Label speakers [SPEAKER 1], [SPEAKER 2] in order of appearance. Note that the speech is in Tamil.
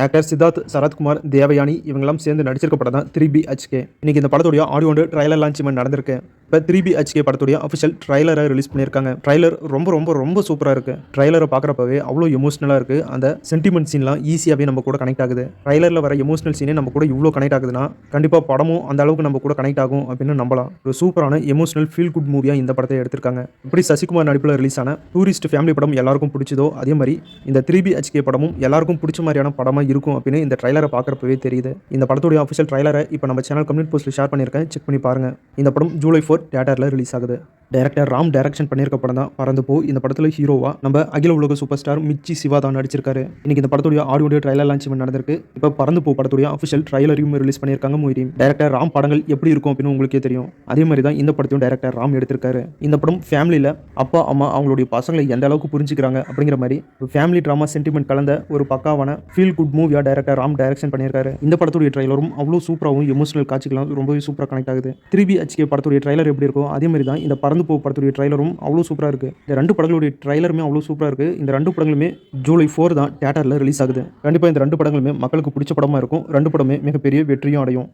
[SPEAKER 1] ஆக்டர் சித்தார்த், சரத்குமார், தேவயானி இவங்கலாம் சேர்ந்து நடிச்சிருக்க படம் தான் 3BHK. இன்னைக்கு இந்த படத்துடைய audio and trailer launch event நடந்திருக்கு. இப்போ 3BHK படத்துடைய அஃபிஷியல் ட்ரைலரை ரிலீஸ் பண்ணியிருக்காங்க. ட்ரைலர் ரொம்ப ரொம்ப ரொம்ப சூப்பராக இருக்குது. ட்ரைலரை பார்க்குறப்பவே அவ்வளோ எமோஷனலாக இருக்குது. அந்த சென்டிமெண்ட் சீன்லாம் ஈஸியாகவே நம்ம கூட கனெக்ட் ஆகுது. ட்ரைலரில் வர எமோஷனல் சீனே நம்ம கூட இவ்வளோ கனெக்ட் ஆகுதுன்னா கண்டிப்பாக படமும் அந்த அளவுக்கு நம்ம கூட கனெக்ட் ஆகும் அப்படின்னு நம்பலாம். ஒரு சூப்பரான எமோஷனல் ஃபீல் குட் மூவியாக இந்த படத்தை எடுத்திருக்காங்க. இப்படி சசிகுமார் நடிப்பில் ரிலீஸ் ஆன டூரிஸ்ட் ஃபேமிலி படம் எல்லாருக்கும் பிடிச்சதோ அதே மாதிரி இந்த 3BHK படமும் எல்லாருக்கும் பிடிச்ச மாதிரியான படமாக இருக்கும் அப்படின்னு இந்த ட்ரைலரை பார்க்குறப்பவே தெரியுது. இந்த படத்துடைய அஃபிஷியல் ட்ரைலரை இப்போ நம்ம சேனல் கம்யூனிட்டி போஸ்ட்டில் ஷேர் பண்ணியிருக்கேன். செக் பண்ணி பாருங்கள். இந்த படம் ஜூலை 4 தியேட்டரில் ரிலீஸ் ஆகுது. டைரக்டர் ராம் டைரக்ஷன் பண்ணியிருக்க படம் தான் பறந்து போ. இந்த படத்தில் ஹீரோவா நம்ம அகில உலக சூப்பர் ஸ்டார் மிர்ச்சி சிவா தான் நடிச்சிருக்காரு. இன்னைக்கு இந்த படத்துடைய ஆடியோ ட்ரைலர் லான்ச் நடந்திருக்கு. இப்போ பறந்து போ படத்துடைய அஃபிஷியல் ட்ரைலரையும் ரிலீஸ் பண்ணியிருக்காங்க மொய்தீன். டைரக்டர் ராம் படங்கள் எப்படி இருக்கும் அப்படின்னு உங்களுக்கே தெரியும். அதே மாதிரி தான் இந்த படத்தையும் டைரக்டர் ராம் எடுத்திருக்காரு. இந்த படம் ஃபேமிலியில் அப்பா அம்மா அவங்களுடைய பசங்களை எந்த அளவுக்கு புரிஞ்சுக்கிறாங்க அப்படிங்கிற மாதிரி ஒரு ஃபேமிலி ட்ராமா சென்டிமெண்ட் கலந்த ஒரு பக்காவான ஃபீல் குட் மூவியா டைரக்டர் ராம் டைரக்ஷன் பண்ணியிருக்காரு. இந்த படத்துடைய ட்ரைலரும் அவ்வளோ சூப்பராகவும் எமோஷனல் காட்சிகளும் ரொம்பவே சூப்பராக கனெக்ட் ஆகுது. 3BHK படத்துடைய ட்ரைலர் எப்படி இருக்கும் அதே மாதிரி தான் இந்த பறந்து போ படத்துடைய ட்ரைலரும் அவ்வளோ சூப்பராக இருக்குது. இந்த ரெண்டு படங்களுடைய ட்ரைலருமே அவ்வளோ சூப்பராக இருக்குது. இந்த ரெண்டு படங்களுமே ஜூலை 4 தான் தியேட்டரில் ரிலீஸ் ஆகுது. கண்டிப்பாக இந்த ரெண்டு படங்களுமே மக்களுக்கு பிடிச்ச படமாக இருக்கும். ரெண்டு படமே மிகப்பெரிய வெற்றியும் அடையும்.